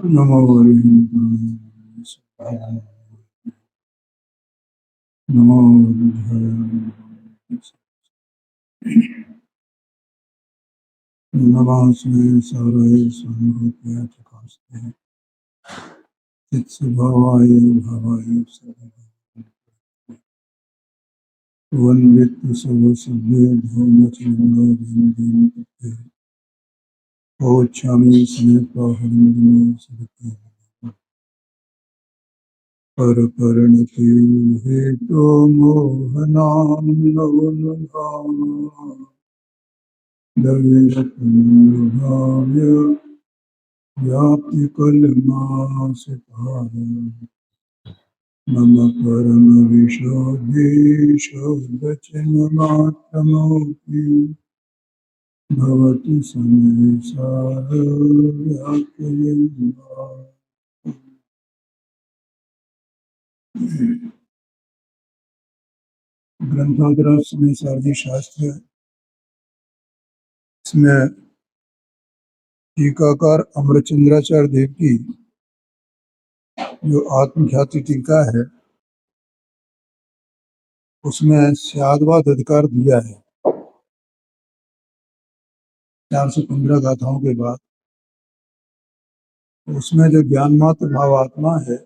नमो हरिहंसाय सुखाय नमो बुद्धाय नमास्मै साराय स्वानुभूत्या चकास्ते चित्स्वभावाय भावाय वन्दित सर्वसिद्धे धर्मचन्द्रो धन्यते ओच्छामि स्नेहाहरिन्दमो सदते परपरणति हेतो मोहनां नवनुभावा दविरत्नभाव्य व्याप्ति कलमासिताय मम परमविशोद्धेशोदचिन्मात्रमोऽपि भवति संसारव्याप्तयेवा। ग्रंथोदरा समय सारथी शास्त्र, इसमें टीकाकार अमरचंद्राचार्य देव की जो आत्मख्याति टीका है उसमें स्याद्वाद अधिकार दिया है 415 गाथाओं के बाद। उसमें जो ज्ञान मात्र भाव आत्मा है,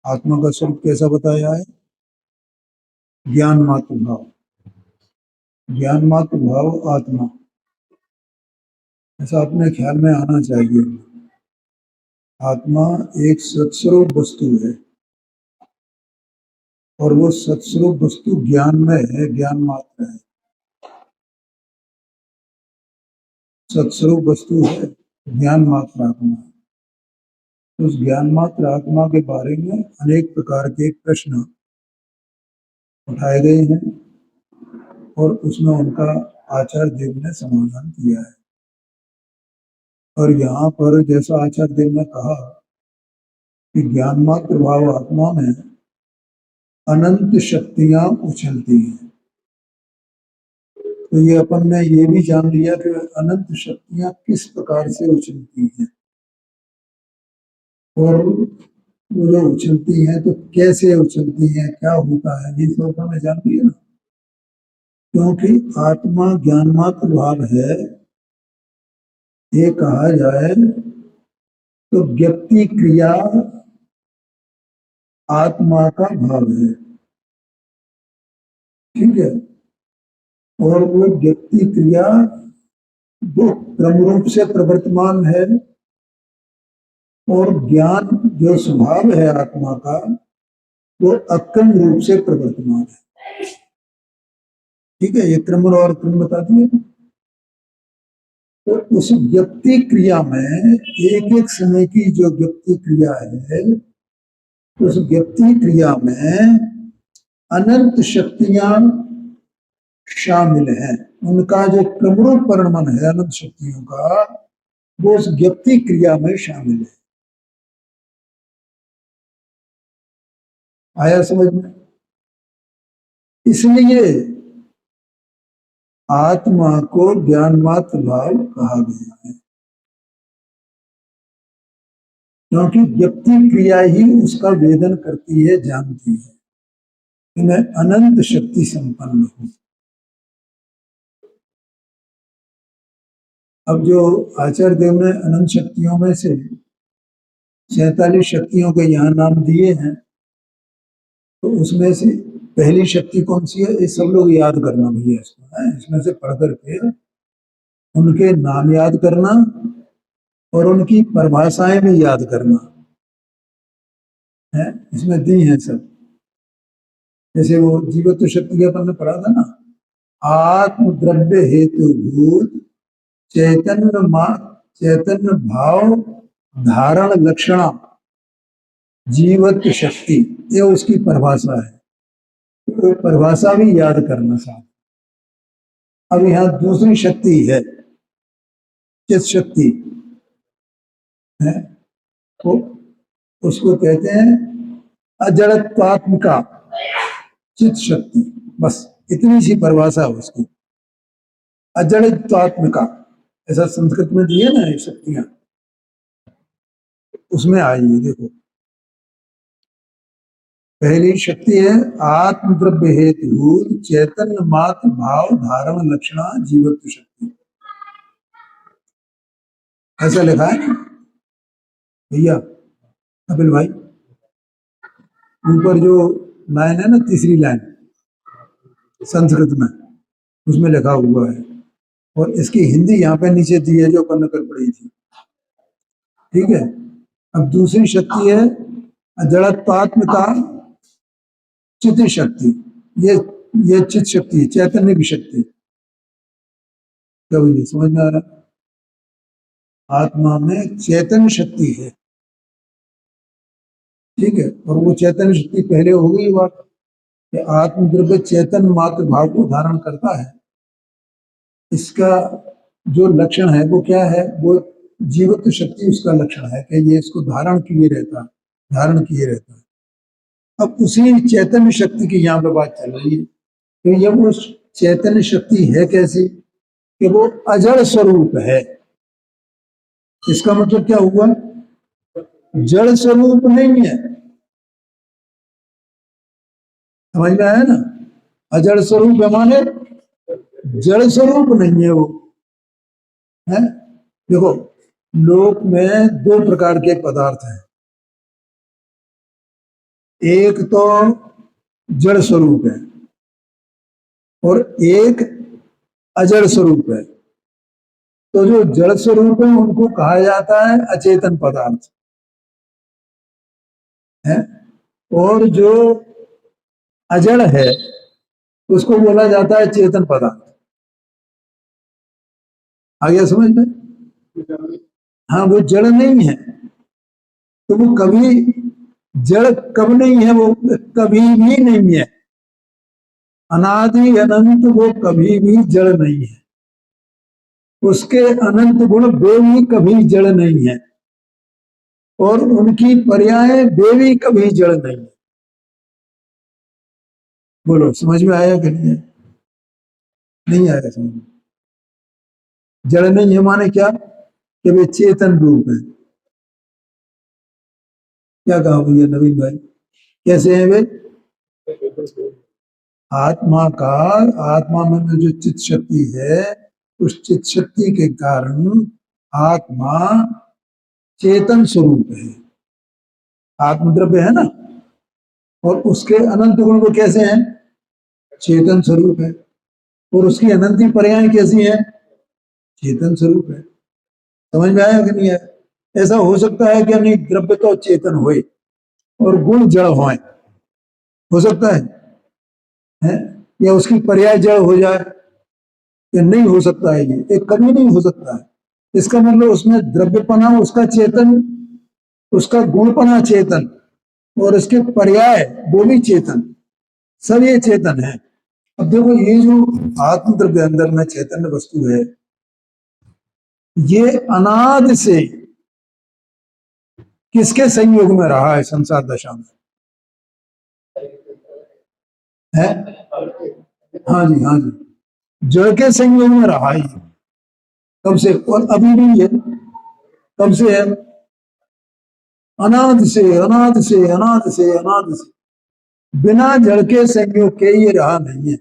आत्मा का स्वरूप कैसा बताया है? ज्ञान मात्र भाव, ज्ञान मात्र भाव आत्मा, ऐसा अपने ख्याल में आना चाहिए। आत्मा एक सत्स्वरूप वस्तु है और वो सत्स्वरूप वस्तु ज्ञान में है, ज्ञान मात्र है। सत्स्वरूप वस्तु है, ज्ञान मात्र आत्मा है। उस ज्ञान मात्र आत्मा के बारे में अनेक प्रकार के प्रश्न उठाए गए हैं और उसमें उनका आचार्य देव ने समाधान किया है। और यहाँ पर जैसा आचार्य देव ने कहा कि ज्ञान मात्र भाव आत्मा में अनंत शक्तियां उछलती हैं, तो ये अपन ने ये भी जान लिया कि अनंत शक्तियां किस प्रकार से उछलती हैं और वो जो उछलती हैं तो कैसे उछलती हैं, क्या होता है, ये सब अपन ने जान लिया ना। क्योंकि आत्मा ज्ञान मात्र भाव है, ये कहा जाए तो व्यक्ति क्रिया आत्मा का भाव है, ठीक है। और वो व्यक्ति क्रिया वो क्रम रूप से प्रवर्तमान है और ज्ञान जो स्वभाव है आत्मा का वो अक्रम रूप से प्रवर्तमान है, ठीक है। ये क्रम और क्रम बता दिए। तो उस व्यक्ति क्रिया में एक एक समय की जो व्यक्ति क्रिया है, उस व्यक्ति क्रिया में अनंत शक्तियां शामिल हैं। उनका जो क्रमरूप परिणमन है अनंत शक्तियों का, वो उस व्यक्ति क्रिया में शामिल है। आया समझ में? इसलिए आत्मा को ज्ञान मात्र भाव कहा गया है, क्योंकि व्यक्ति क्रिया ही उसका वेदन करती है, जानती है कि मैं अनंत शक्ति संपन्न हूं। अब जो आचार्य देव ने अनंत शक्तियों में से 47 शक्तियों के यहाँ नाम दिए हैं, तो उसमें से पहली शक्ति कौन सी है, ये सब लोग याद करना भैया इसको है। इसमें से पढ़ करके उनके नाम याद करना और उनकी परिभाषाएं भी याद करना है, इसमें दी है सब। जैसे वो जीवत्व शक्ति अपन ने पढ़ा था ना, आत्म द्रव्य हेतु भूत चैतन्य भाव धारण लक्षणा जीवत्व शक्ति, ये उसकी परिभाषा है। तो परिभाषा भी याद करना साथ। अब यहाँ दूसरी शक्ति है चित शक्ति है, तो उसको कहते हैं अजड़त्वात्मिका चित शक्ति। बस इतनी सी परिभाषा है उसकी, अजड़त्वात्मिका, ऐसा संस्कृत में दिए ना ये शक्तियां। उसमें आइए देखो, पहली शक्ति है आत्मद्रव्य हेतु चैतन्य मात्र भाव धारण लक्षणा जीवत्व शक्ति, ऐसा लिखा है ना भैया कपिल भाई, ऊपर जो लाइन है ना, तीसरी लाइन संस्कृत में, उसमें लिखा हुआ है, और इसकी हिंदी यहाँ पे नीचे दी है जो अपन ने कल पढ़ी थी। ठीक है, अब दूसरी शक्ति है जड़त्वात्मिका चित्त शक्ति, ये चित्त शक्ति है, चैतन्य की शक्ति। क्या भैया समझ में आ रहा? आत्मा में चैतन्य शक्ति है, ठीक है, और वो चैतन्य शक्ति पहले हो गई बात कि आत्मद्रव्य चेतन मात्र भाव को धारण करता है। इसका जो लक्षण है वो क्या है? वो जीवत्व शक्ति उसका लक्षण है कि ये इसको धारण किए रहता है, धारण किए रहता है। अब उसी चैतन्य शक्ति की यहाँ पे बात चल रही है कि ये वो चैतन्य शक्ति है कैसी कि वो अजड़ स्वरूप है। इसका मतलब क्या हुआ? जड़ स्वरूप नहीं है, समझ में आया ना? अजड़ स्वरूप है माने जड़ स्वरूप नहीं है वो, है? देखो लोक में दो प्रकार के पदार्थ हैं, एक तो जड़ स्वरूप है और एक अजड़ स्वरूप है। तो जो जड़ स्वरूप है उनको कहा जाता है अचेतन पदार्थ, है, और जो अजड़ है उसको बोला जाता है चेतन पदार्थ। आ गया समझ में? हाँ, वो जड़ नहीं है, तो वो कभी जड़ कब नहीं है? वो कभी भी नहीं है, अनादि अनंत वो कभी भी जड़ नहीं है, उसके अनंत गुण वे भी कभी जड़ नहीं है, और उनकी पर्याय वे भी कभी जड़ नहीं है। बोलो समझ में आया कि नहीं? नहीं आया समझ में? जड़ नहीं है माने क्या? कि वे चेतन रूप है। क्या कहा भैया नवीन भाई? कैसे हैं वे? आत्मा का, आत्मा में जो चित्त शक्ति है, उस चित्त शक्ति के कारण आत्मा चेतन स्वरूप है, आत्मद्रव्य है ना, और उसके अनंत गुण वो कैसे हैं? चेतन स्वरूप है, और उसकी अनंती पर्याय कैसी है? चेतन स्वरूप है। समझ में आया कि नहीं आया? ऐसा हो सकता है कि नहीं द्रव्य तो चेतन होए और गुण जड़ होए, हो सकता है? या उसकी पर्याय जड़ हो जाए, या नहीं हो सकता है? ये कभी नहीं हो सकता है। इसका मतलब उसमें द्रव्यपना उसका चेतन, उसका गुणपना चेतन, और इसके पर्याय वो भी चेतन, सब ये चेतन है। अब देखो ये जो आत्मद्रव्य अंदर में चैतन्य वस्तु है, ये अनादि से किसके संयोग में रहा है संसार दशा में? है? हाँ जी, हाँ जी, जड़ के संयोग में रहा है कब से, और अभी भी है। कब से है? अनादि से, अनादि से, अनादि से, अनादि से, बिना जड़ के संयोग के ये रहा नहीं है।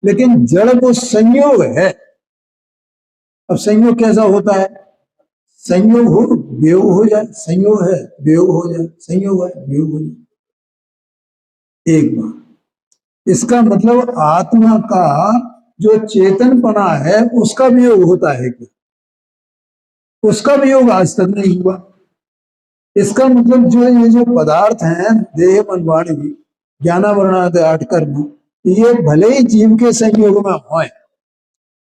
लेकिन जड़ वो संयोग है। अब संयोग कैसा होता है? संयोग हो वियोग हो जाए, संयोग है वियोग हो जाए, संयोग है वियोग हो जाए, एक बार। इसका मतलब आत्मा का जो चेतनपना है उसका वियोग होता है क्या? उसका वियोग आज तक नहीं हुआ। इसका मतलब जो ये जो पदार्थ हैं, देह मन वाणी ज्ञानावरणादि आठ कर्म, ये भले ही जीव के संयोग में होए,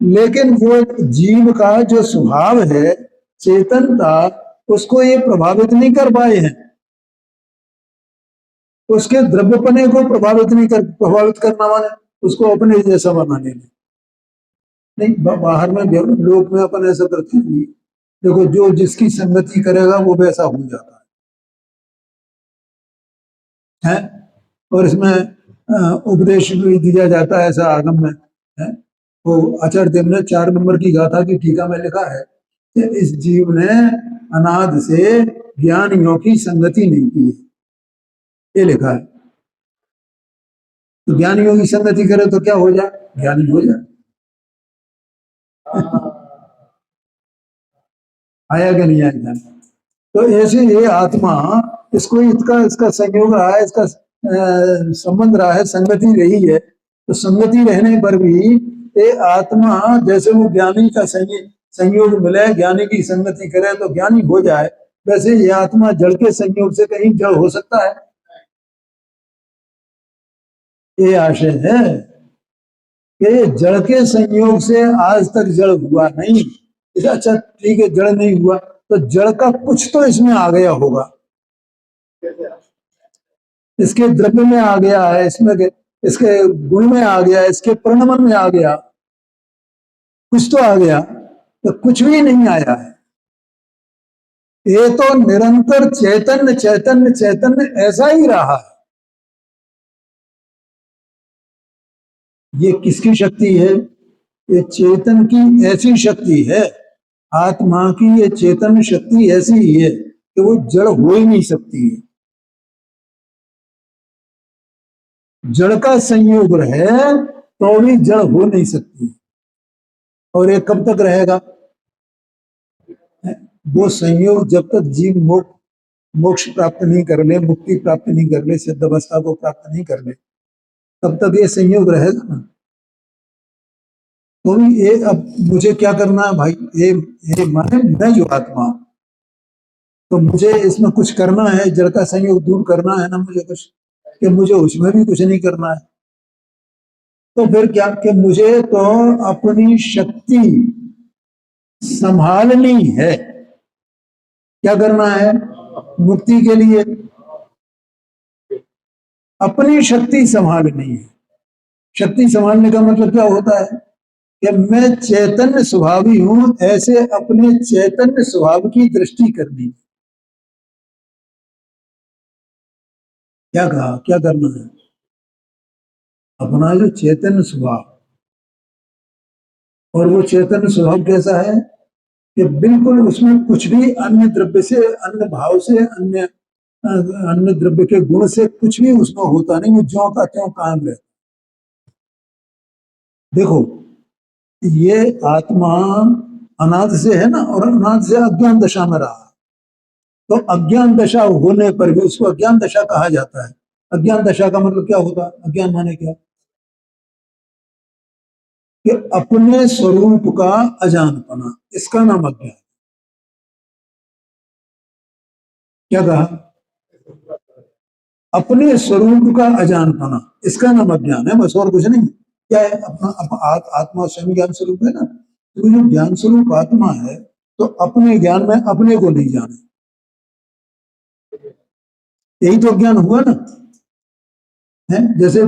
लेकिन वो जीव का जो स्वभाव है चेतनता, उसको ये प्रभावित नहीं कर पाए हैं, उसके द्रव्यपने को प्रभावित करना माने उसको अपने जैसा बनाने में नहीं। बाहर में लोक में अपन ऐसा करते हैं, देखो जो जिसकी संगति करेगा वो वैसा हो जाता है। और इसमें उपदेश भी दिया जाता है ऐसा आगम में है। वो आचार्य देव ने 4 नंबर की गाथा की टीका में लिखा है कि इस जीव ने अनाद से ज्ञानियों की संगति नहीं की है, ये लिखा है। तो ज्ञानियों की संगति करे तो क्या हो जाए? ज्ञानी हो जाए। आया कि नहीं आया? तो ऐसे ये आत्मा, इसको इसका इसका संयोग रहा है, इसका संबंध रहा है, संगति रही है। तो संगति रहने पर भी ये आत्मा, जैसे वो ज्ञानी का संयोग मिले, ज्ञानी की संगति करे तो ज्ञानी हो जाए, वैसे ये आत्मा जड़ के संयोग से कहीं जड़ हो सकता है? ये आशय है कि जड़ के संयोग से आज तक जड़ हुआ नहीं। अच्छा ठीक है, जड़ नहीं हुआ तो जड़ का कुछ तो इसमें आ गया होगा, इसके द्रव्य में आ गया है, इसमें इसके गुण में आ गया, इसके परिणमन में आ गया, कुछ तो आ गया। तो कुछ भी नहीं आया है, ये तो निरंतर चैतन्य चैतन्य चैतन्य ऐसा ही रहा है। ये किसकी शक्ति है? ये चेतन की ऐसी शक्ति है, आत्मा की ये चेतन शक्ति ऐसी ही है कि वो जड़ हो ही नहीं सकती है। जड़ का संयोग रहे तो भी जड़ हो नहीं सकती। और ये कब तक रहेगा? वो संयोग जब तक जीव मोक्ष प्राप्त नहीं कर ले, मुक्ति प्राप्त नहीं कर ले, सिद्ध अवस्था को प्राप्त नहीं कर ले, तब तक ये संयोग रहेगा ना। तो ये अब मुझे क्या करना है भाई? ये मैं जो आत्मा, तो मुझे इसमें कुछ करना है, जड़ का संयोग दूर करना है ना मुझे कुछ, कि मुझे उसमें भी कुछ नहीं करना है। तो फिर क्या कि मुझे तो अपनी शक्ति संभालनी है। क्या करना है मुक्ति के लिए? अपनी शक्ति संभालनी है। शक्ति संभालने का मतलब क्या होता है कि मैं चैतन्य स्वभावी हूं, ऐसे अपने चैतन्य स्वभाव की दृष्टि करनी। क्या कहा? क्या करना है? अपना जो चैतन्य स्वभाव, और वो चैतन्य स्वभाव कैसा है कि बिल्कुल उसमें कुछ भी अन्य द्रव्य से, अन्य भाव से, अन्य द्रव्य के गुण से कुछ भी उसमें होता नहीं, वो ज्यों का त्यों कायम रहता। देखो, ये आत्मा अनाद से है ना, और अनाद से अज्ञान दशा में रहा। तो अज्ञान दशा होने पर भी उसको अज्ञान दशा कहा जाता है। अज्ञान दशा का मतलब क्या होता है? अज्ञान माने क्या? कि अपने स्वरूप का अजानपना, इसका नाम अज्ञान। क्या कहा? अपने स्वरूप का अजानपना, इसका नाम अज्ञान है, बस और कुछ नहीं। क्या है? आत्मा स्वयं ज्ञान स्वरूप है ना। तो जो ज्ञान स्वरूप आत्मा है, तो अपने ज्ञान में अपने को नहीं जाने, यही तो अज्ञान हुआ ना। है जैसे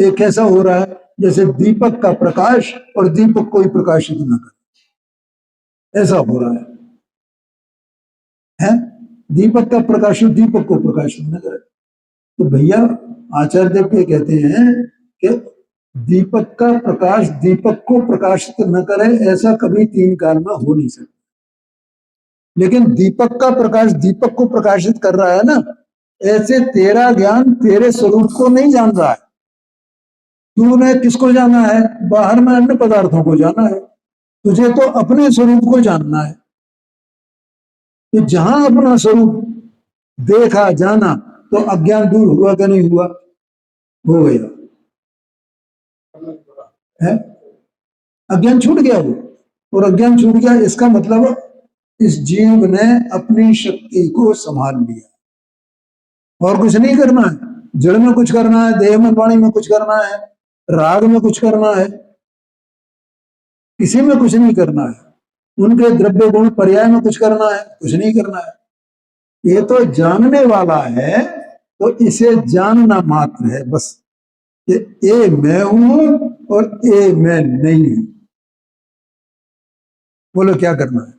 एक कैसा हो रहा है, जैसे दीपक का प्रकाश और दीपक को ही प्रकाशित न करे, ऐसा हो रहा है। दीपक का प्रकाश दीपक को प्रकाशित न करे। तो भैया आचार्य देव के कहते हैं कि दीपक का प्रकाश दीपक को प्रकाशित न करे, ऐसा कभी तीन काल में हो नहीं सकता। लेकिन दीपक का प्रकाश दीपक को प्रकाशित कर रहा है ना, ऐसे तेरा ज्ञान तेरे स्वरूप को नहीं जान रहा है। तूने किसको जाना है? बाहर में अन्य पदार्थों को जाना है। तुझे तो अपने स्वरूप को जानना है। तो जहां अपना स्वरूप देखा जाना, तो अज्ञान दूर हुआ कि नहीं हुआ? हो गया है। अज्ञान छूट गया वो। और अज्ञान छूट गया इसका मतलब इस जीव ने अपनी शक्ति को संभाल लिया। और कुछ नहीं करना है, जड़ में कुछ करना है, देह मन वाणी में कुछ करना है, राग में कुछ करना है, किसी में कुछ नहीं करना है। उनके द्रव्य गुण पर्याय में कुछ करना है, कुछ नहीं करना है। ये तो जानने वाला है, तो इसे जानना मात्र है बस। ये मैं हूं और ये मैं नहीं हूं। बोलो क्या करना है?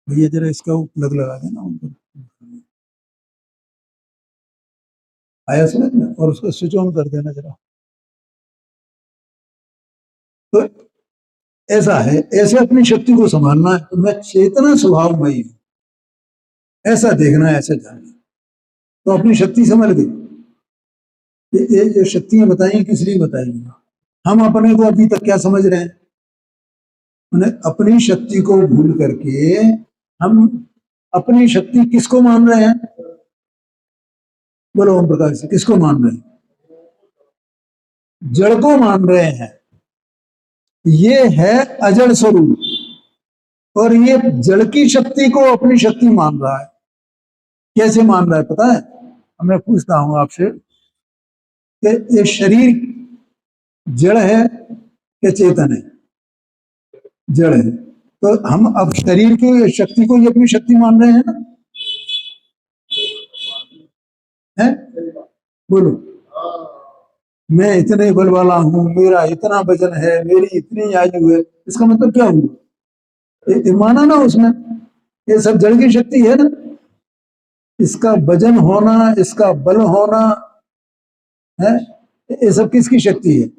भैया जरा इसका प्लग लगा देना उनको। आया समझ में? और उसको स्विच ऑन कर देना जरा। तो ऐसा है, ऐसे अपनी शक्ति को संभालना है। तो मैं चेतना स्वभावमयी हूं, ऐसा देखना है, ऐसे जानना। तो अपनी शक्ति समझ गई। ये जो शक्तियां बताई किस लिए बताई? हम अपने को अभी तक क्या समझ रहे हैं? अपनी शक्ति को भूल करके हम अपनी शक्ति किसको मान रहे हैं? बोलो ओम प्रकाश से, किसको मान रहे हैं? जड़ को मान रहे हैं। ये है अजड़ स्वरूप, और ये जड़ की शक्ति को अपनी शक्ति मान रहा है। कैसे मान रहा है पता है? मैं पूछता हूं आपसे कि ये शरीर जड़ है कि चेतन है? जड़ है। तो हम अब शरीर की शक्ति को ही अपनी शक्ति मान रहे हैं ना? है? बोलो। मैं इतने बल वाला हूं, मेरा इतना वजन है, मेरी इतनी आयु है, इसका मतलब क्या हुआ? माना ना उसमें, ये सब जड़ की शक्ति है ना। इसका वजन होना, इसका बल होना है, ये सब किसकी शक्ति है?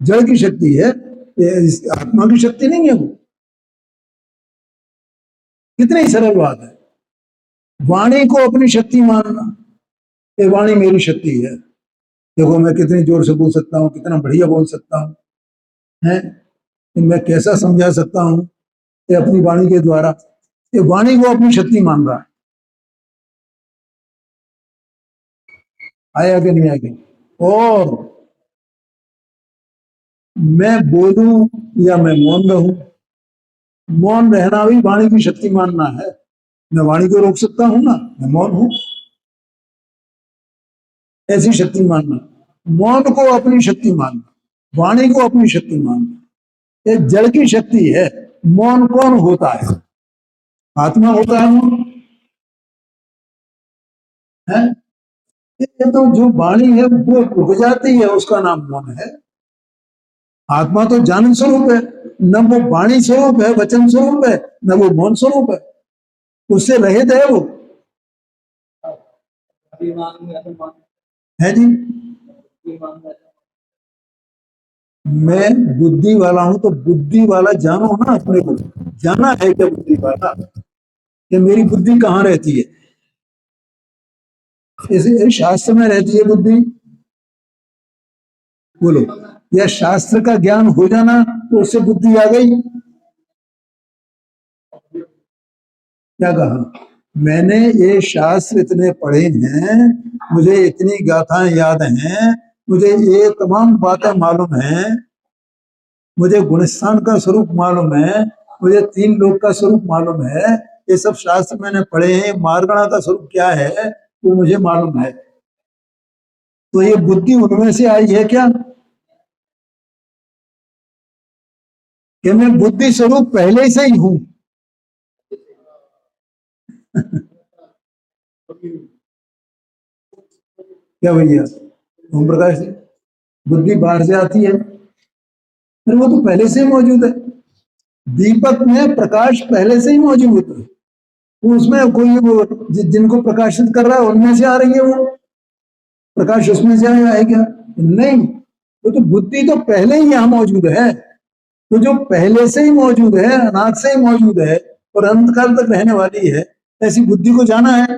जड़ की शक्ति है। ये आत्मा की शक्ति नहीं है वो। कितनी सरल बात है। वाणी को अपनी शक्ति मानना, ये वाणी मेरी शक्ति है, देखो मैं कितनी जोर से बोल सकता हूँ, कितना बढ़िया बोल सकता हूँ, है मैं कैसा समझा सकता हूँ, ये अपनी वाणी के द्वारा। ये वाणी को अपनी शक्ति मान रहा है। आया कि नहीं आया? और मैं बोलूं या मैं मौन रहूं, मौन रहना भी वाणी की शक्ति मानना है। मैं वाणी को रोक सकता हूं ना, मैं मौन हूं, ऐसी शक्ति मानना। मौन को अपनी शक्ति मानना, वाणी को अपनी शक्ति मानना, ये जड़ की शक्ति है। मौन कौन होता है? आत्मा होता है मौन, है? ये तो जो वाणी है वो रुक जाती है, उसका नाम मौन है। आत्मा तो ज्ञान स्वरूप है, न वो वाणी स्वरूप है, वचन स्वरूप है, न वो मौन स्वरूप है, उससे रहित है वो। है जी। मैं बुद्धि वाला हूं, तो बुद्धि वाला जानो ना अपने को। जाना है क्या बुद्धि वाला कि मेरी बुद्धि कहाँ रहती है? इसे शास्त्र में रहती है बुद्धि। बोलो, या शास्त्र का ज्ञान हो जाना तो उससे बुद्धि आ गई? क्या कहा? मैंने ये शास्त्र इतने पढ़े हैं, मुझे इतनी गाथाएं याद हैं, मुझे ये तमाम बातें मालूम हैं, मुझे गुणस्थान का स्वरूप मालूम है, मुझे तीन लोक का स्वरूप मालूम है, ये सब शास्त्र मैंने पढ़े हैं। मारगणा का स्वरूप क्या है वो मुझे मालूम है। तो ये बुद्धि उनमें से आई है क्या कि मैं बुद्धि स्वरूप पहले से ही हूं? क्या भैया ओम प्रकाश जी? बुद्धि बाहर से आती है, फिर वो तो पहले से ही मौजूद है। दीपक में प्रकाश पहले से ही मौजूद होता है, वो उसमें कोई वो जिनको प्रकाशित कर रहा है उनमें से आ रही है वो प्रकाश, उसमें से आया है क्या? नहीं, वो तो बुद्धि तो पहले ही यहाँ मौजूद है। तो जो पहले से ही मौजूद है, अनाद से ही मौजूद है और अंत काल तक रहने वाली है, ऐसी बुद्धि को जाना है।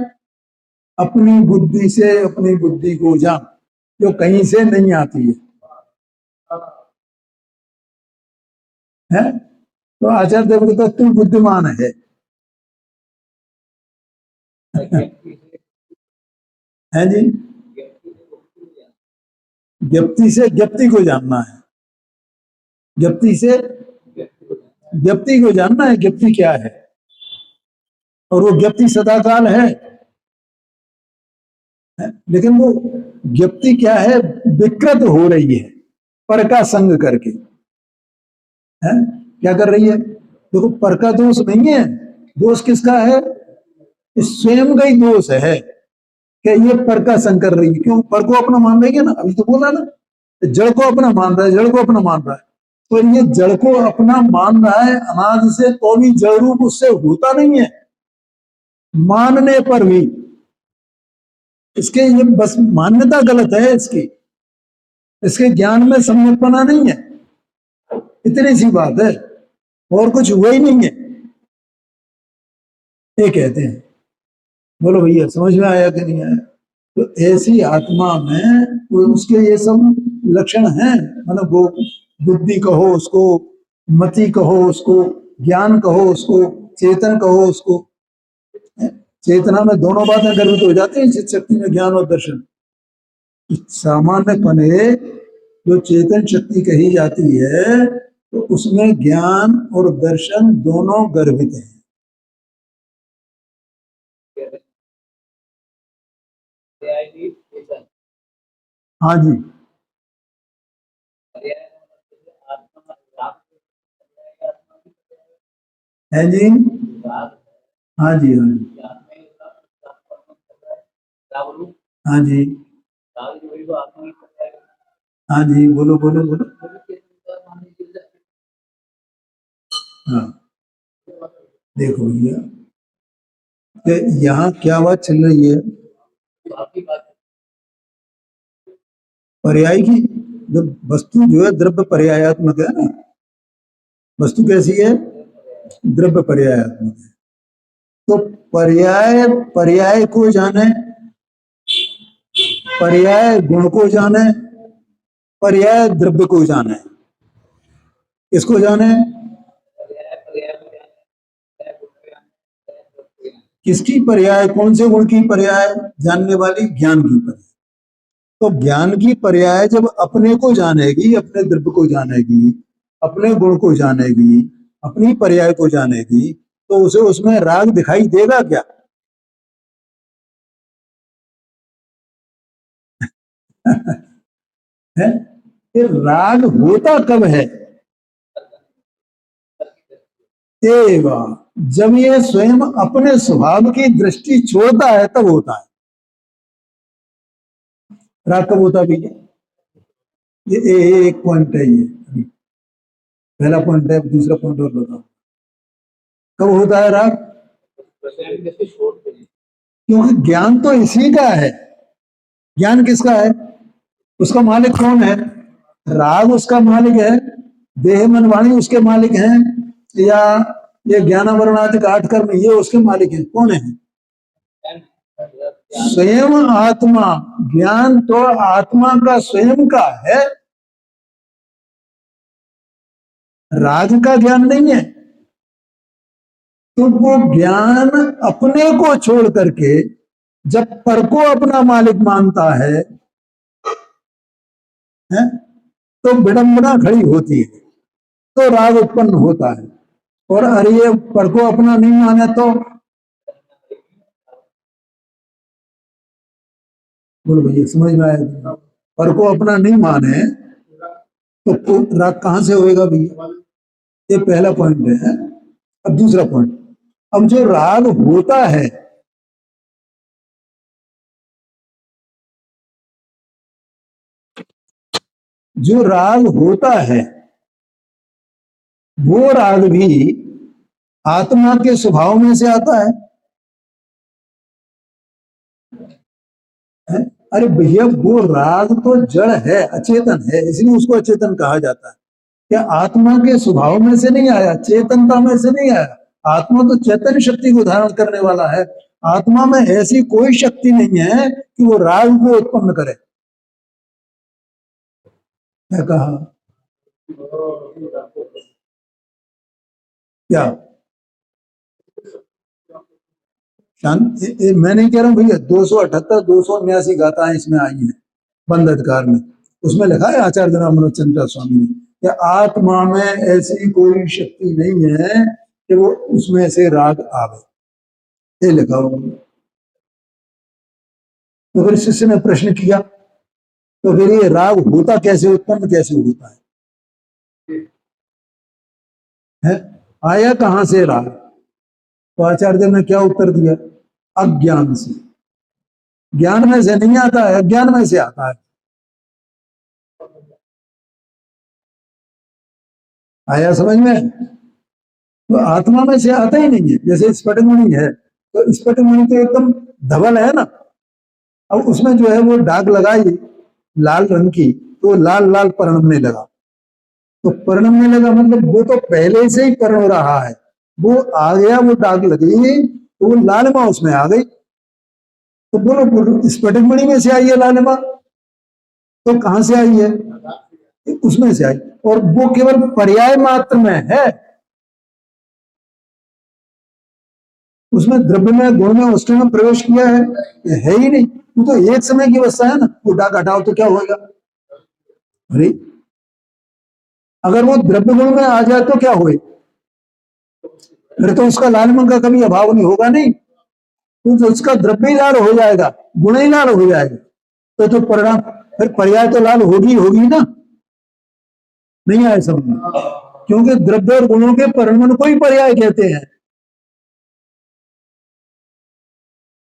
अपनी बुद्धि से अपनी बुद्धि को जान, जो कहीं से नहीं आती है? तो आचार्य देवव्रत, तू बुद्धिमान है। है जी। ज्ञप्ति से ज्ञप्ति को जानना है, ज्ञप्ति से ज्ञप्ति को जानना है। ज्ञप्ति क्या है? और वो ज्ञप्ति सदाकाल है, लेकिन वो ज्ञप्ति क्या है? विकृत हो रही है पर का संग करके, है? क्या कर रही है? देखो, पर का दोष नहीं है, दोष किसका है? स्वयं का ही दोष है कि ये पर का संग कर रही है। क्यों? पर को अपना मान रही है ना, अभी तो बोला ना, जड़ को अपना मान रहा है, जड़ को अपना मान रहा है। तो ये जड़ को अपना मान रहा है अनादि से, तो भी जड़ रूप उससे होता नहीं है मानने पर भी। इसके ये बस मान्यता गलत है इसकी, इसके ज्ञान में सम्यकपना नहीं है, इतनी सी बात है। और कुछ हुआ ही नहीं है, ये कहते हैं। बोलो भैया, समझ में आया कि नहीं आया? तो ऐसी आत्मा में उसके ये सब लक्षण हैं, मतलब वो बुद्धि कहो उसको, मति कहो उसको, ज्ञान कहो उसको, चेतन कहो उसको। चेतना में दोनों बातें गर्भित हो जाती हैं, चित्त शक्ति में ज्ञान और दर्शन। सामान्यपने जो चेतन शक्ति कही जाती है तो उसमें ज्ञान और दर्शन दोनों गर्भित हैं। हाँ जी, है जी, हाँ जी, हाँ जी, हाँ जी, हाँ जी, बोलो बोलो बोलो। हाँ, देखो भैया, कि यहाँ क्या बात चल रही है? पर्याय की, जब वस्तु जो है द्रव्य पर्यायात्मक है ना, वस्तु कैसी है? द्रव्य पर्यायात्मक है। तो पर्याय पर्याय को जाने, पर्याय गुण को जाने, पर्याय द्रव्य को जाने। इसको जाने, किसकी पर्याय, कौन से गुण की पर्याय जानने वाली? ज्ञान की पर्याय। तो ज्ञान की पर्याय जब अपने को जानेगी, अपने द्रव्य को जानेगी, अपने गुण को जानेगी, अपनी पर्याय को जानेगी, तो उसे उसमें राग दिखाई देगा क्या? है? ये राग होता कब है? एवं जब ये स्वयं अपने स्वभाव की दृष्टि छोड़ता है तब होता है। राग कब होता भी? ये एक पॉइंट है, ये पहला पॉइंट है। दूसरा पॉइंट और बताओ, कब होता है राग? क्योंकि ज्ञान तो इसी का है। ज्ञान किसका है? उसका मालिक कौन है? राग उसका मालिक है, देह मन वाणी उसके मालिक हैं, या ये ज्ञानावरण आदि आठ कर्म ये उसके मालिक हैं? कौन है? स्वयं आत्मा। ज्ञान तो आत्मा का स्वयं का है, राग का ज्ञान नहीं है। तो वो ज्ञान अपने को छोड़ करके जब पर को अपना मालिक मानता है तो विडंबना खड़ी होती है, तो राग उत्पन्न होता है। और अरे ये पर को अपना नहीं माने तो, बोलो भैया, समझ में आया? पर को अपना नहीं माने तो राग कहां से होएगा भैया? ये पहला पॉइंट है। अब दूसरा पॉइंट, अब जो राग होता है, जो राग होता है वो राग भी आत्मा के स्वभाव में से आता है? अरे भैया, वो राग तो जड़ है, अचेतन है, इसलिए उसको अचेतन कहा जाता है। क्या आत्मा के स्वभाव में से नहीं आया, चेतनता में से नहीं आया? आत्मा तो चैतन्य शक्ति को धारण करने वाला है। आत्मा में ऐसी कोई शक्ति नहीं है कि वो राग को उत्पन्न करे। क्या कहा? क्या शांत? मैं नहीं कह रहा हूं भैया, 278 279 गाथाएं इसमें आई हैं बंद अधिकार में। उसमें लिखा है आचार्य मनोज चंद्र स्वामी ने कि आत्मा में ऐसी कोई शक्ति नहीं है कि वो उसमें से राग आवे, ये लिखा हुआ। तो फिर शिष्य ने प्रश्न किया, तो फिर ये राग होता कैसे, उत्पन्न कैसे होता है? आया कहां से राग? तो आचार्य देव ने क्या उत्तर दिया? अज्ञान से। ज्ञान में से नहीं आता है, अज्ञान में से आता है। आया समझ में? तो आत्मा में से आता ही नहीं है। जैसे स्फटिकमणि है, तो स्फटिकमणि तो एकदम धवल है ना, अब उसमें जो है वो दाग लगाई लाल रंग की, तो लाल लाल परिणमने लगा। तो परिणमने लगा मतलब वो तो पहले से ही परिण रहा है, वो आ गया, वो दाग लगी तो वो लालिमा उसमें आ गई। तो बोलो बोलो स्फटिक मणि में से आई है लालिमा, तो कहां से आई है? उसमें से आई, और वो केवल पर्याय मात्र में है, उसमें द्रव्य में गुण में वस्तु में प्रवेश किया है, ये है ही नहीं। वो तो एक समय की अवस्था है ना, वो डाक हटाओ तो क्या होगा? अरे अगर वो द्रव्य गुण में आ जाए तो क्या होए? फिर तो उसका लालिमा का कभी अभाव नहीं होगा, नहीं तो उसका द्रव्य ही लाल हो जाएगा, गुण ही लाल हो जाएगा, तो परिणाम फिर पर्याय तो लाल होगी होगी ना। नहीं आए समझ में? क्योंकि द्रव्य और गुणों के परिणमन को ही पर्याय कहते हैं।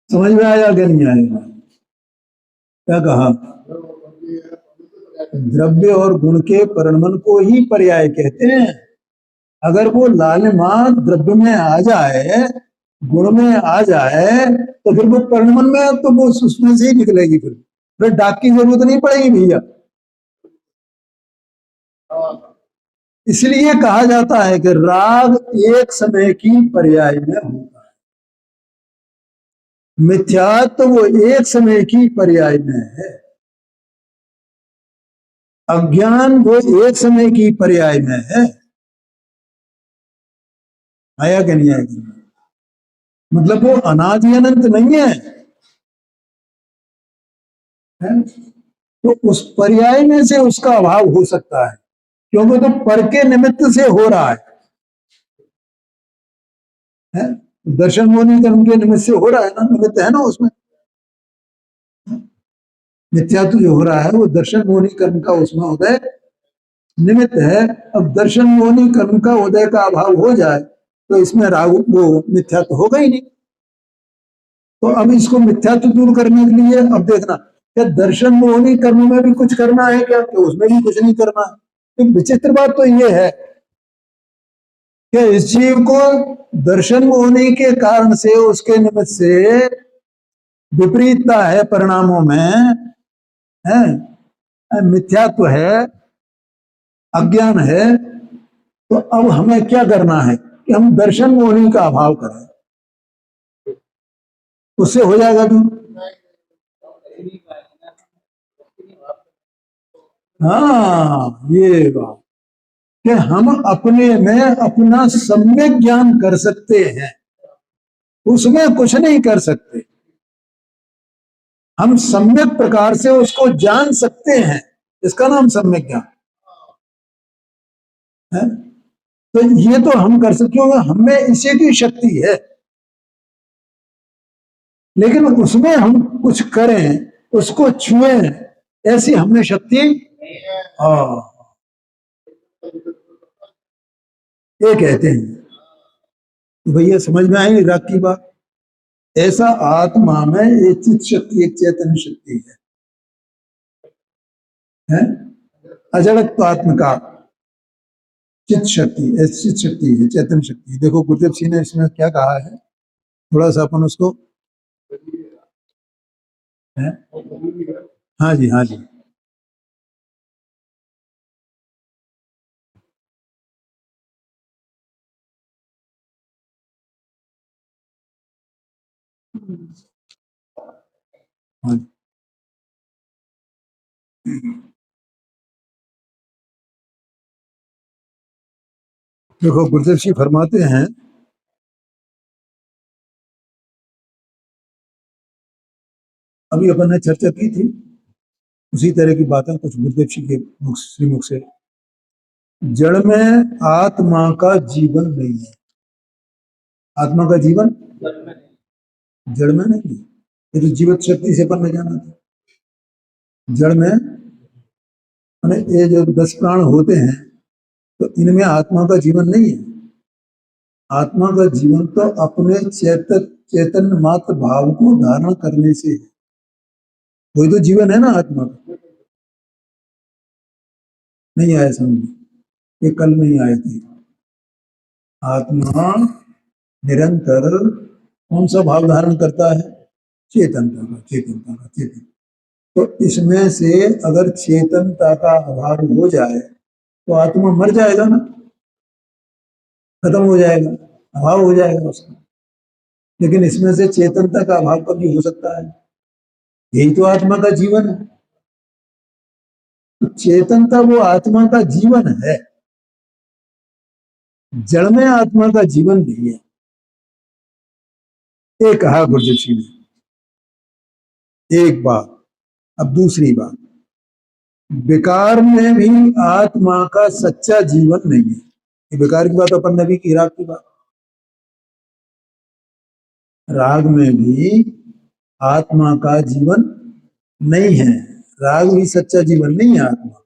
समझ में आया कि नहीं आएगा? क्या कहा? द्रव्य और गुण के परिणमन को ही पर्याय कहते हैं। अगर वो लालिमा द्रव्य में आ जाए, गुण में आ जाए, तो फिर वो परिणमन में तो वो उसमें से ही निकलेगी, फिर डाक की जरूरत नहीं पड़ेगी भैया। इसलिए कहा जाता है कि राग एक समय की पर्याय में होता है, मिथ्यात्व तो वो एक समय की पर्याय में है, अज्ञान वो एक समय की पर्याय में है। आया कि नहीं आया? मतलब वो अनादि अनंत नहीं है, है? तो उस पर्याय में से उसका अभाव हो सकता है, क्योंकि तो पर के निमित्त से हो रहा है? दर्शन मोनी कर्म के निमित्त से हो रहा है ना, निमित्त है ना उसमें। मिथ्यात्व जो हो रहा है वो दर्शन मोनी कर्म का उसमें उदय निमित्त है। अब दर्शन मोनी कर्म का उदय का अभाव हो जाए तो इसमें राग वो मिथ्यात्व होगा ही नहीं। तो अब इसको मिथ्यात्व दूर करने के लिए अब देखना, क्या दर्शन मोहनी कर्म में भी कुछ करना है क्या? तो उसमें भी कुछ नहीं करना है। तो विचित्र बात तो ये है कि इस जीव को दर्शन मोहनी के कारण से, उसके निमित्त से विपरीतता है परिणामों में, है मिथ्यात्व है, अज्ञान है। तो अब हमें क्या करना है कि हम दर्शन मोहनी का अभाव करें, उससे हो जाएगा भी। हाँ ये बात कि हम अपने में अपना सम्यक ज्ञान कर सकते हैं, उसमें कुछ नहीं कर सकते। हम सम्यक प्रकार से उसको जान सकते हैं, इसका नाम सम्यक ज्ञान है। तो ये तो हम कर सकते हैं, हमें इसी की शक्ति है, लेकिन उसमें हम कुछ करें, उसको छुएं, ऐसी हमें शक्ति हाँ ये कहते हैं। तो भैया समझ में आई राग की बात? ऐसा आत्मा में एक चित शक्ति, एक चैतन्य शक्ति है अजड़त्व आत्म का चित शक्ति, ऐसी चित शक्ति है, चैतन्य शक्ति। देखो गुरुदेव सिंह ने इसमें क्या कहा है, थोड़ा सा अपन उसको है। हाँ जी हाँ जी। हाँ जी। देखो गुरुदेव सिंह फरमाते हैं, अभी अपन ने चर्चा की थी उसी तरह की बातें कुछ गुरुदेव सिंह के मुख, श्रीमुख से। जड़ में आत्मा का जीवन नहीं है, आत्मा का जीवन जड़ में नहीं है। ये तो जीवित शक्ति से अपन ने जाना था। जड़ में माने ये जो 10 प्राण होते हैं, तो इनमें आत्मा का जीवन नहीं है। आत्मा का जीवन तो अपने चैतन्य मात्र भाव को धारण करने से है, वही तो जीवन है ना आत्मा का। नहीं आया समझ में? ये कल नहीं आए थे। आत्मा निरंतर कौन सा भाव धारण करता है? चेतनता का, चेतनता का, चेतन। तो इसमें से अगर चेतनता का अभाव हो जाए तो आत्मा मर जाएगा ना, खत्म हो जाएगा, अभाव हो जाएगा उसका। लेकिन इसमें से चेतनता का अभाव कभी हो सकता है? यही तो आत्मा का जीवन है। तो चेतनता वो आत्मा का जीवन है, जड़ में आत्मा का जीवन नहीं है। ये कहा गुरु जी ने, एक बात। अब दूसरी बात, विकार में भी आत्मा का सच्चा जीवन नहीं है। ये विकार की बात अपन ने भी की, राग की बात। राग में भी आत्मा का जीवन नहीं है, राग भी सच्चा जीवन नहीं है आत्मा।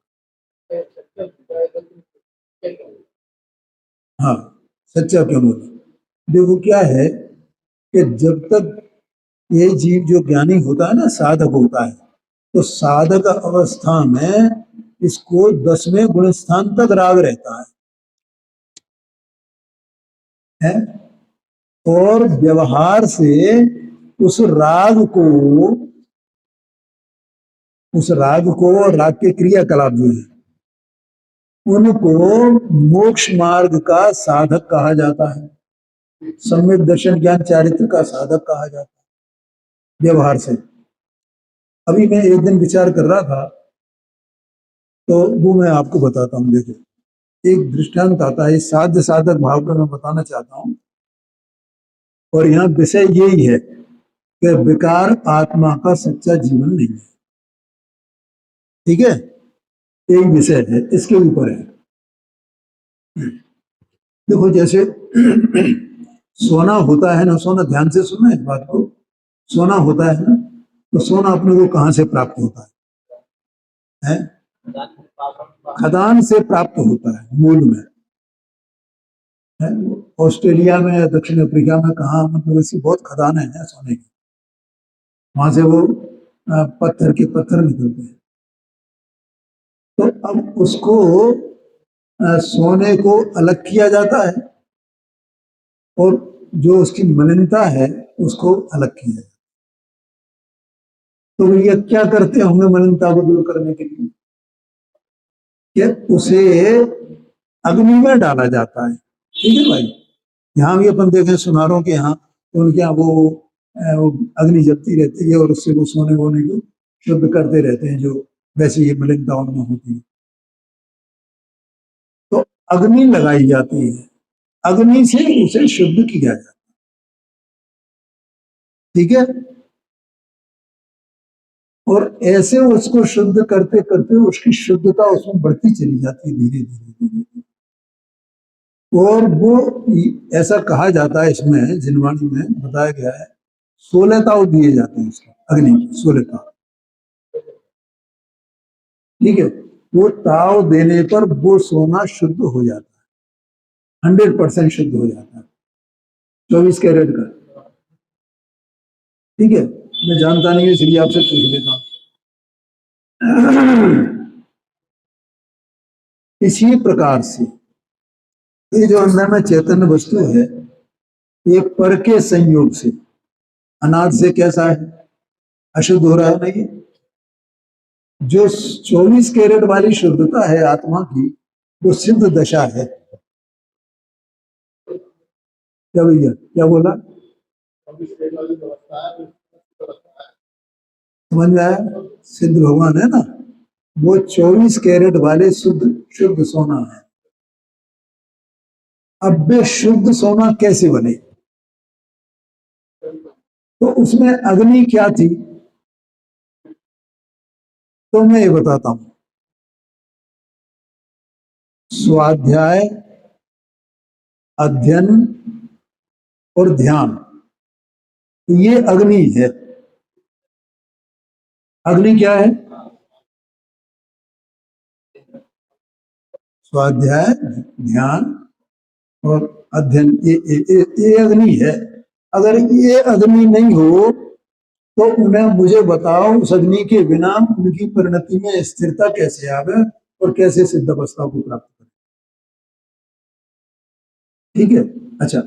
हाँ, सच्चा क्यों बोला? देखो क्या है कि जब तक ये जीव जो ज्ञानी होता है ना, साधक होता है, तो साधक अवस्था में इसको 10वें गुण स्थान तक राग रहता है? और व्यवहार से उस राग को और राग के क्रियाकलाप जो है उनको मोक्ष मार्ग का साधक कहा जाता है, सम्यक दर्शन ज्ञान चारित्र का साधक कहा जाता है व्यवहार से। अभी मैं एक दिन विचार कर रहा था, तो वो मैं आपको बताता हूँ। देखो, एक दृष्टांत आता है, साध्य साधक भाव का मैं बताना चाहता हूँ। और यहाँ विषय यही है कि विकार आत्मा का सच्चा जीवन नहीं है। ठीक है, एक विषय है, इसके ऊपर है। देखो, जैसे सोना होता है ना, सोना, ध्यान से सुनना इस बात को। सोना होता है ना, तो सोना अपने को कहां से प्राप्त होता है? खदान से प्राप्त होता है, मूल में है। ऑस्ट्रेलिया में या दक्षिण अफ्रीका में कहा, मतलब ऐसी बहुत खदानें हैं सोने की, वहां से वो पत्थर के पत्थर निकलते हैं। तो अब उसको सोने को अलग किया जाता है और जो उसकी मलिनता है उसको अलग किया जाता है। तो भैया क्या करते होंगे मलिनता को दूर करने के लिए? कि उसे अग्नि में डाला जाता है। ठीक है भाई, यहाँ भी अपन देखें सुनारों के यहाँ, तो उनके यहाँ वो अग्नि जलती रहती है और उससे वो सोने वोने को शुद्ध करते रहते हैं, जो वैसे ये मलिनता उनमें होती है। तो अग्नि लगाई जाती है, अग्नि से उसे शुद्ध किया जाता है। ठीक है, और ऐसे उसको शुद्ध करते करते उसकी शुद्धता उसमें बढ़ती चली जाती है धीरे धीरे धीरे। और वो ऐसा कहा जाता है, इसमें जिनवाणी में बताया गया है, 16 ताव दिए जाते हैं उसको, अग्नि के 16 ताव। ठीक है, वो ताव देने पर वो सोना शुद्ध हो जाता है, 100% शुद्ध हो जाता है, 24 कैरेट का। ठीक है, मैं जानता नहीं, इसलिए आपसे पूछ लेता हूं। इसी प्रकार से ये जो अंदर में चैतन्य वस्तु है, ये पर के संयोग से अनाद से कैसा है? अशुद्ध हो रहा है नहीं? जो 24 कैरेट वाली शुद्धता है आत्मा की, वो सिद्ध दशा है। क्या भैया, क्या बोला? समझ में आया? सिद्ध भगवान है ना, वो 24 कैरेट वाले शुद्ध शुद्ध सोना है। अब वे शुद्ध सोना कैसे बने? तो उसमें अग्नि क्या थी? तो मैं ये बताता हूं, स्वाध्याय, अध्ययन और ध्यान, ये अग्नि है। अग्नि क्या है? स्वाध्याय, ध्यान और अध्ययन, ये अग्नि है। अगर ये अग्नि नहीं हो तो उन्हें मुझे बताओ, उस अग्नि के बिना उनकी परिणति में स्थिरता कैसे आवे और कैसे सिद्ध अवस्था को प्राप्त करें? ठीक है, अच्छा,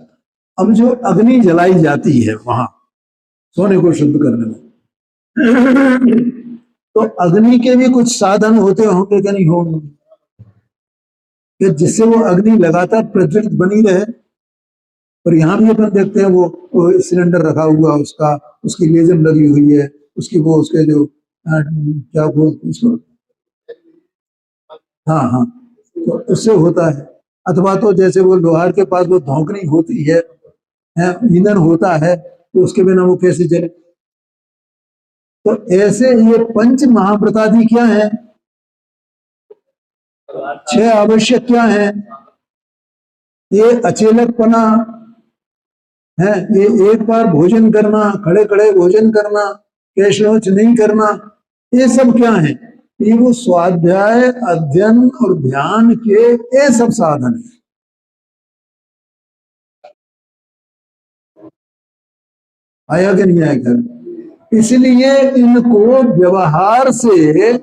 अब जो अग्नि जलाई जाती है वहां सोने को शुद्ध करने में, तो अग्नि के भी कुछ साधन होते होंगे कि नहीं होंगे? कि जिससे वो अग्नि लगातार प्रज्वलित बनी रहे। और यहाँ भी अपन देखते हैं वो सिलेंडर रखा हुआ उसका, उसकी लेजम लगी हुई है, उसकी वो उसके जो क्या वो उसको, हाँ हाँ, तो उससे होता है। अथवा तो जैसे वो लोहार के पास वो धौंकनी होती है, ईंधन होता है, तो उसके बिना वो कैसे जले। तो ऐसे ये पंच महाव्रतादि क्या है, 6 आवश्यक क्या है, ये अचेलकपना है, ये एक बार भोजन करना, खड़े खड़े भोजन करना, कैश नोच नहीं करना, ये सब क्या है, ये वो स्वाध्याय अध्ययन और ध्यान के ये सब साधन है। आया कि नहीं आया घर। इसलिए इनको व्यवहार से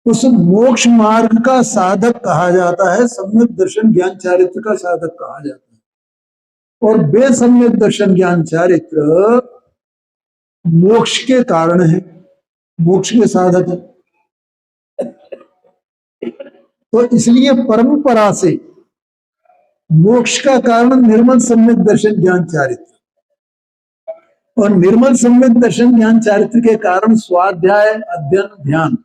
उस मोक्ष मार्ग का साधक कहा जाता है, सम्यक दर्शन ज्ञान चारित्र का साधक कहा जाता है। और बेसम्यक दर्शन ज्ञान चारित्र मोक्ष के कारण है, मोक्ष के साधक है। तो इसलिए परंपरा से मोक्ष का कारण निर्मल सम्यक दर्शन ज्ञान चारित्र, और निर्मल सम्यक दर्शन ज्ञान चारित्र के कारण स्वाध्याय अध्ययन ध्यान,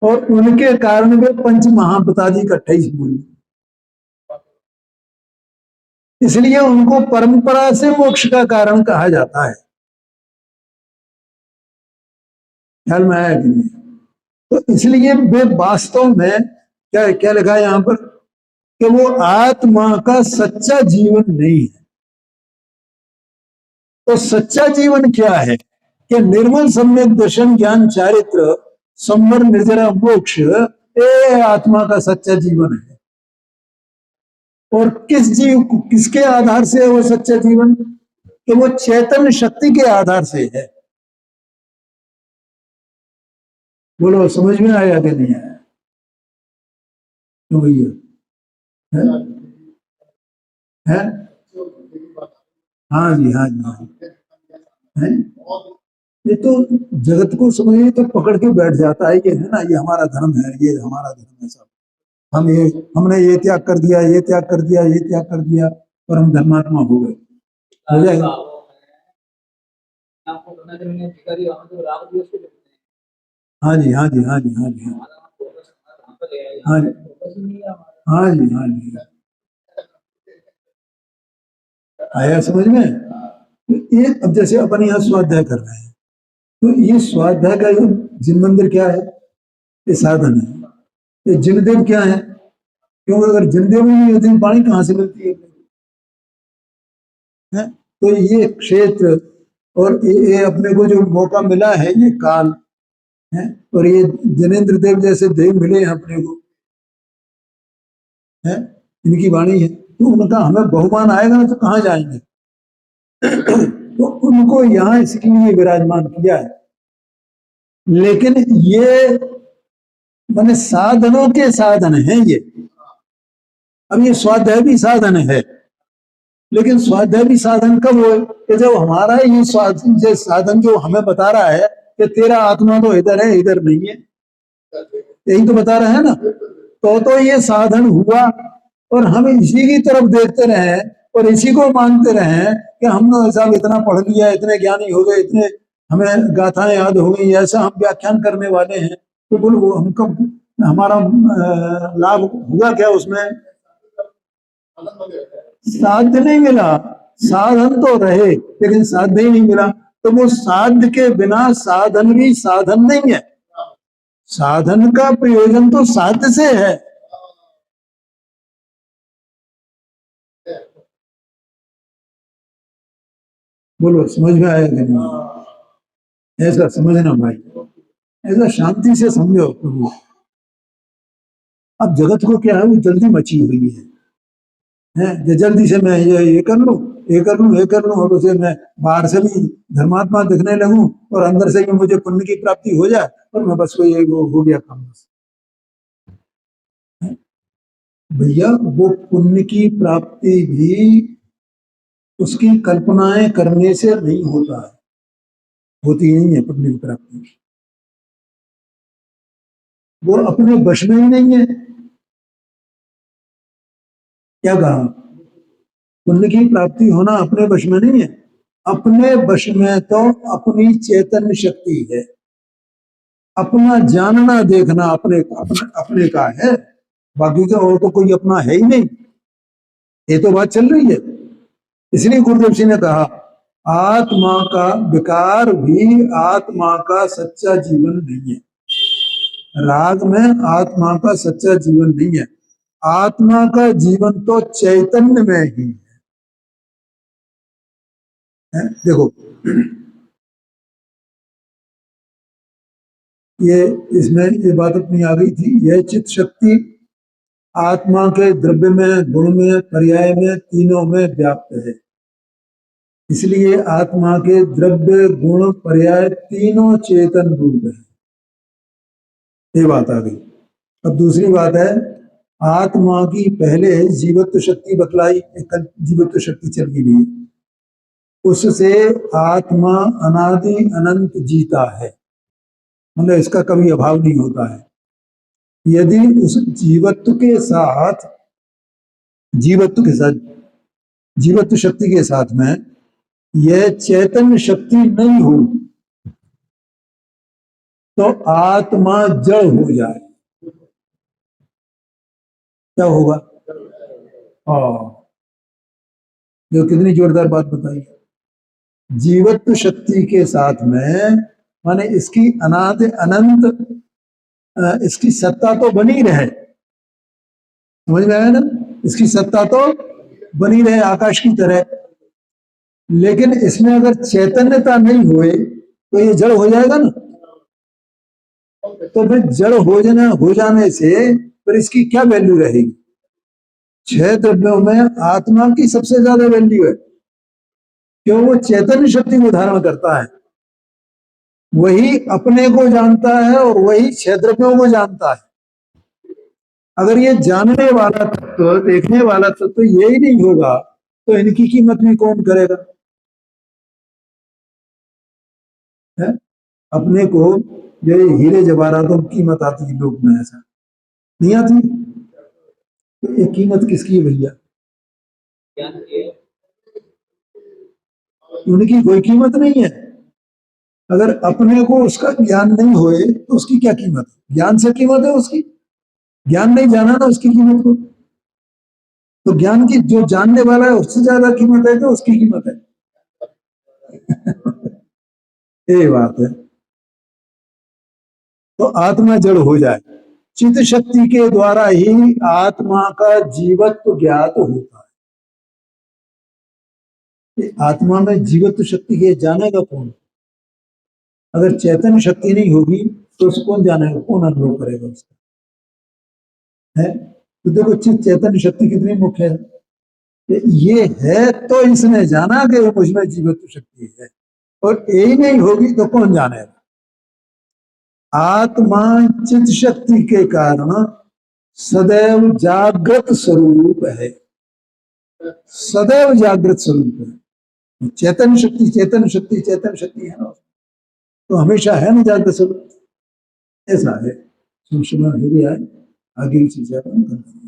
और उनके कारण वे पंच महाव्रतादि का 28 मूल। इसलिए उनको परंपरा से मोक्ष का कारण कहा जाता है। ख्याल में आया कि नहीं। तो इसलिए वे वास्तव में क्या क्या लिखा है यहां पर, कि वो आत्मा का सच्चा जीवन नहीं है। तो सच्चा जीवन क्या है, कि निर्मल सम्यक दर्शन ज्ञान चारित्र संवर निर्जरा मोक्ष, ये आत्मा का सच्चा जीवन है। और किसके आधार से है वो सच्चा जीवन, कि वो चैतन्य शक्ति के आधार से है। बोलो समझ में आया कि नहीं आया। तो वही है, है? हाँ जी, हाँ जी, हाँ जी, है? ये तो जगत को समझिए तो पकड़ के बैठ जाता है, ये है ना, ये हमारा धर्म है, ये हमारा धर्म है सब, हम ये हमने ये त्याग कर दिया, ये त्याग कर दिया, ये त्याग कर दिया, और हम धर्मात्मा हो गए, हो जाएगा। हाँ जी, हाँ जी, हाँ जी, हाँ जी, हाँ जी, हाँ जी, हाँ जी, आया समझ में। तो ये अब जैसे अपन यहाँ स्वाध्याय कर रहे हैं, तो ये स्वाध्याय का ये जिन मंदिर क्या है, ये साधन है। ये जिनदेव क्या है, क्योंकि अगर जिनदेव ही नहीं होती पानी कहाँ से मिलती है? तो ये क्षेत्र और ये अपने को जो मौका मिला है, ये काल है, और ये जनेन्द्र देव जैसे देव मिले हैं अपने को, है, इनकी वाणी है, तो उनका हमें बहुमान आएगा ना, तो कहाँ जाएंगे। तो उनको यहाँ इसके लिए विराजमान किया है। लेकिन ये माने साधनों के साधन है ये। अब ये स्वाध्याय भी साधन है, लेकिन स्वाध्याय भी साधन कब हो, कि जब हमारा ये साधन जो हमें बता रहा है कि तेरा आत्मा तो इधर है, इधर नहीं है, यही तो बता रहा है ना। तो ये साधन हुआ, और हम इसी की तरफ देखते रहे और इसी को मानते रहे कि हमने साहब इतना पढ़ लिया, इतने ज्ञानी हो गए, इतने हमें गाथाएं याद हो गई, ऐसा हम व्याख्यान करने वाले हैं। तो बोलो वो हमको हमारा लाभ हुआ क्या उसमें, साध्य नहीं मिला। साधन तो रहे लेकिन साध्य ही नहीं मिला। तो वो साध्य के बिना साधन भी साधन नहीं है। साधन का प्रयोजन तो साध्य से है। बोलो समझ में आया कि नहीं। ऐसा समझना भाई, ऐसा शांति से समझो प्रभु। अब जगत को क्या है, वो जल्दी मची हुई है, जल्दी से मैं ये कर लूं, ये कर लूं, ये कर लूं, और उसे मैं बाहर से भी धर्मात्मा दिखने लगूं, और अंदर से भी मुझे पुण्य की प्राप्ति हो जाए, और मैं बस कोई वो हो गया काम बस। भैया वो पुण्य की प्राप्ति भी उसकी कल्पनाएं करने से नहीं होता है, होती नहीं है पुण्य की प्राप्ति, वो अपने वश में ही नहीं है। क्या कहा? पुण्य की प्राप्ति होना अपने वश में नहीं है। अपने वश में तो अपनी चैतन्य शक्ति है। अपना जानना देखना अपने का है, बाकी का और तो कोई अपना है ही नहीं। ये तो बात चल रही है। इसलिए गुरुदेव जी ने कहा आत्मा का विकार भी आत्मा का सच्चा जीवन नहीं है। राग में आत्मा का सच्चा जीवन नहीं है। आत्मा का जीवन तो चैतन्य में ही है। देखो ये इसमें ये बात अपनी आ गई थी। यह चित्त शक्ति आत्मा के द्रव्य में, गुण में, पर्याय में, तीनों में व्याप्त है। इसलिए आत्मा के द्रव्य, गुण, पर्याय तीनों चेतन रूप है। ये बात आ गई। अब दूसरी बात है, आत्मा की पहले जीवत्व शक्ति बतलाई, जीवत्व शक्ति चल गई, उससे आत्मा अनादि अनंत जीता है, मतलब इसका कभी अभाव नहीं होता है। यदि उस जीवत्व के साथ जीवत्व शक्ति के साथ में यह चैतन्य शक्ति नहीं हो तो आत्मा जड़ हो जाए, क्या होगा? जो कितनी जोरदार बात बताई। जीवत्व शक्ति के साथ में माने इसकी अनादि अनंत इसकी सत्ता तो बनी रहे, समझ में आया ना? इसकी सत्ता तो बनी रहे आकाश की तरह, लेकिन इसमें अगर चैतन्यता नहीं हुए तो ये जड़ हो जाएगा ना। तो फिर जड़ हो जाने से फिर इसकी क्या वैल्यू रहेगी? 6 द्रव्यों में आत्मा की सबसे ज्यादा वैल्यू है, क्यों? वो चैतन्य शक्ति को धारण करता है, वही अपने को जानता है और वही 6 द्रव्यों को जानता है। अगर ये जानने वाला तत्व, देखने वाला तत्व यही नहीं होगा तो इनकी कीमत भी कौन करेगा? है? अपने को जो हीरे जवाहरातों की कीमत आती है लोग में, ऐसा नहीं आती। तो ये कीमत किसकी है भैया? उनकी कोई कीमत नहीं है। अगर अपने को उसका ज्ञान नहीं होए तो उसकी क्या कीमत है? ज्ञान से कीमत है उसकी। ज्ञान नहीं जाना ना उसकी कीमत को, तो ज्ञान की जो जानने वाला है उससे ज्यादा कीमत है तो उसकी कीमत है। ये बात है। तो आत्मा जड़ हो जाए, चित्त शक्ति के द्वारा ही आत्मा का जीवत्व ज्ञात होता है। आत्मा में जीवत्व शक्ति के जानेगा कौन? अगर चैतन्य शक्ति नहीं होगी तो उसको कौन जानेगा, कौन अनुभव करेगा उसका? है तो देखो चित्त चैतन्य शक्ति कितनी मुख्य है। ये है तो इसने जाना कि मुझमें जीवत्व शक्ति है, और यही नहीं होगी तो कौन जानेगा? आत्मा चित्त शक्ति के कारण सदैव जागृत स्वरूप है, सदैव जागृत स्वरूप है। चैतन्य शक्ति है ना, तो हमेशा है ना जागृत स्वरूप, ऐसा है। आगे की चीजें अपन करते हैं।